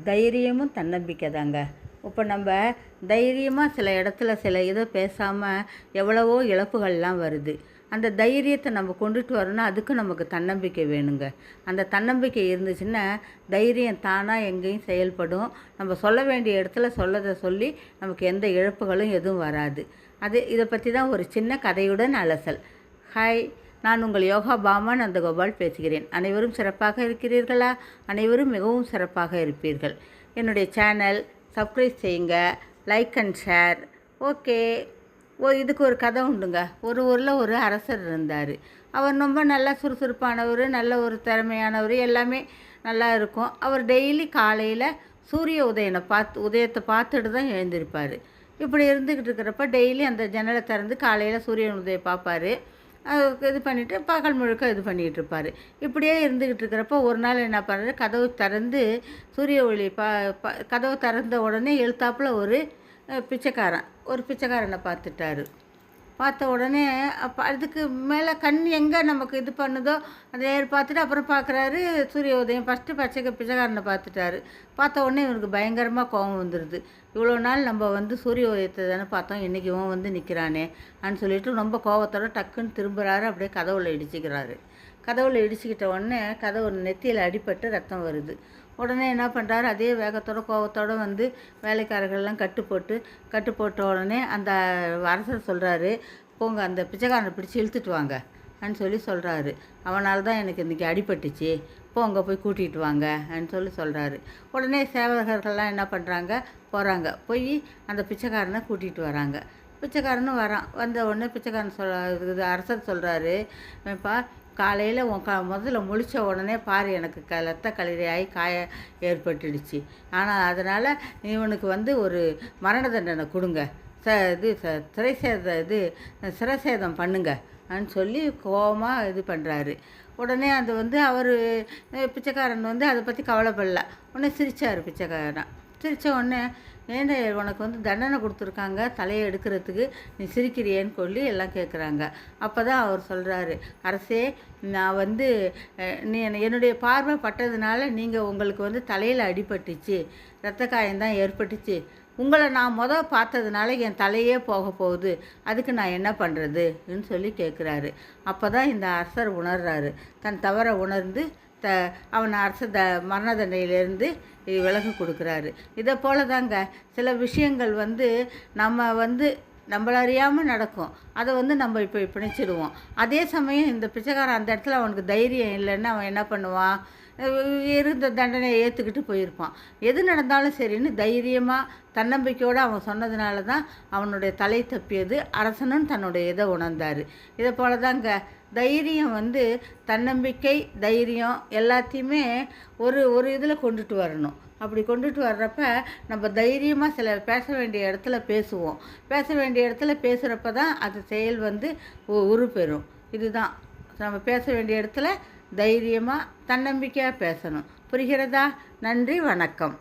தைரியமும் தன்னம்பிக்கை தாங்க. இப்போ நம்ம தைரியமாக சில இடத்துல சில இதை பேசாமல் எவ்வளவோ இழப்புகள்லாம் வருது. அந்த தைரியத்தை நம்ம கொண்டுட்டு வரணும்னா அதுக்கு நமக்கு தன்னம்பிக்கை வேணுங்க. அந்த தன்னம்பிக்கை இருந்துச்சுன்னா தைரியம் தானாக எங்கேயும் செயல்படும். நம்ம சொல்ல வேண்டிய இடத்துல சொல்லதை சொல்லி நமக்கு எந்த இழப்புகளும் எதுவும் வராது. இதை பற்றி தான் ஒரு சின்ன கதையுடன் அலசல். ஹாய், நான் உங்கள் யோகா பாமா நந்தகோபால் பேசுகிறேன். அனைவரும் சிறப்பாக இருக்கிறீர்களா? அனைவரும் மிகவும் சிறப்பாக இருப்பீர்கள். என்னுடைய சேனல் சப்ஸ்கிரைப் செய்யுங்க, லைக் அண்ட் ஷேர். ஓகே. இதுக்கு ஒரு கதை உண்டுங்க. ஒரு ஊரில் ஒரு அரசர் இருந்தார். அவர் ரொம்ப நல்லா சுறுசுறுப்பானவர், நல்ல ஒரு திறமையானவர், எல்லாமே நல்லா இருக்கும். அவர் டெய்லி காலையில் சூரிய உதயத்தை பார்த்துட்டு தான் எழுந்திருப்பார். இப்படி இருந்துக்கிட்டு இருக்கிறப்ப டெய்லி அந்த ஜன்னலை திறந்து காலையில் சூரியன் உதயம் பார்ப்பார். இது பண்ணிவிட்டு பகல் முழுக்க இது பண்ணிகிட்டு இருப்பார். இப்படியே இருந்துக்கிட்டு இருக்கிறப்ப ஒரு நாள் என்ன பண்ணுறாரு, கதவு திறந்து சூரிய ஒளி கதவு திறந்த உடனே எழுத்தாப்பில் ஒரு பிச்சைக்காரனை பார்த்துட்டாரு. பார்த்த உடனே அப்போ அதுக்கு மேலே கண் எங்கே நமக்கு இது பண்ணுதோ அதை பார்த்துட்டு அப்புறம் பார்க்குறாரு சூரிய உதயம். ஃபஸ்ட்டு பிச்சைக்காரனை பார்த்துட்டாரு. பார்த்த உடனே இவனுக்கு பயங்கரமாக கோபம் வந்துடுது. இவ்வளோ நாள் நம்ம சூரிய உதயத்தை தானே பார்த்தோம், இன்றைக்கி இவன் நிற்கிறானே அப்படின்னு சொல்லிட்டு ரொம்ப கோபத்தோட டக்குன்னு திரும்புகிறாரு. அப்படியே கதவுல இடிச்சிக்கிறாரு. கதவுல இடிச்சிக்கிட்ட உடனே கதவு நெத்தியில் அடிபட்டு ரத்தம் வருது. உடனே என்ன பண்ணுறாரு, அதே வேகத்தோட கோபத்தோடு வேலைக்காரர்கள்லாம் கட்டு போட்ட உடனே அந்த அரசர் சொல்கிறாரு, போங்க அந்த பிச்சைக்காரனை பிடிச்சி இழுத்துட்டு வாங்க அப்படின்னு சொல்கிறாரு. அவனால் தான் எனக்கு இன்றைக்கி அடிபட்டுச்சு, போங்க போய் கூட்டிகிட்டு வாங்க அப்படின்னு சொல்கிறாரு. உடனே சேவகர்கள்லாம் என்ன பண்ணுறாங்க, போய் அந்த பிச்சைக்காரனை கூட்டிகிட்டு வராங்க. பிச்சைக்காரனும் வரான். வந்த உடனே பிச்சைக்காரன் அரசர் சொல்கிறாரு, இப்போ காலையில் முதல்ல முழித்த உடனே பாரு எனக்கு ரத்த கலரியாகி ஏற்பட்டுடுச்சு. ஆனால் அதனால் இவனுக்கு ஒரு மரண தண்டனை கொடுங்க, சிரசேதம் பண்ணுங்க அப்படின்னு கோபமாக இது பண்ணுறாரு. உடனே அது அவர் பிச்சைக்காரன் அதை பற்றி கவலைப்படல. உடனே சிரித்தார் பிச்சைக்காரன். சிரித்த உடனே ஏன்னா உனக்கு தண்டனை கொடுத்துருக்காங்க தலையை எடுக்கிறதுக்கு, நீ சிரிக்கிறியேன்னு எல்லாம் கேட்குறாங்க. அப்போ தான் அவர் சொல்கிறாரு, அரசே நான் நீ என்னுடைய பார்வை பட்டதுனால உங்களுக்கு தலையில் அடிபட்டுச்சு, இரத்த காயம்தான் ஏற்பட்டுச்சு. உங்களை நான் பார்த்ததுனால என் தலையே போக போகுது, அதுக்கு நான் என்ன பண்ணுறதுன்னு கேட்குறாரு. அப்போ தான் இந்த அரசர் உணர்றாரு. தன் தவறை உணர்ந்து அவனை மரண தண்டனையிலேருந்து விலகு கொடுக்குறாரு. இதை போல தாங்க சில விஷயங்கள் நம்ம நம்மள அறியாமல் நடக்கும். அதை நம்ம இப்போ பிணைச்சிடுவோம். அதே சமயம் இந்த பிச்சைக்காரன் அந்த இடத்துல அவனுக்கு தைரியம் இல்லைன்னு அவன் என்ன பண்ணுவான், இருந்த தண்டனையை ஏற்றுக்கிட்டு போயிருப்பான். எது நடந்தாலும் சரின்னு தைரியமாக தன்னம்பிக்கையோடு அவன் சொன்னதுனால தான் அவனுடைய தலை தப்பியது. அரசனும் தன்னுடைய இதை உணர்ந்தார். இதை போல தாங்க தைரியம் தன்னம்பிக்கை தைரியம் எல்லாத்தையுமே ஒரு இதில் கொண்டுட்டு வரணும். அப்படி கொண்டுட்டு வர்றப்ப நம்ம தைரியமாக சில பேச வேண்டிய இடத்துல பேசுவோம். பேச வேண்டிய இடத்துல பேசுகிறப்ப தான் அது செயல் உருப்பெறும். இதுதான் நம்ம பேச வேண்டிய இடத்துல தைரியமாக தன்னம்பிக்கையாக பேசணும். புரிகிறதா? நன்றி, வணக்கம்.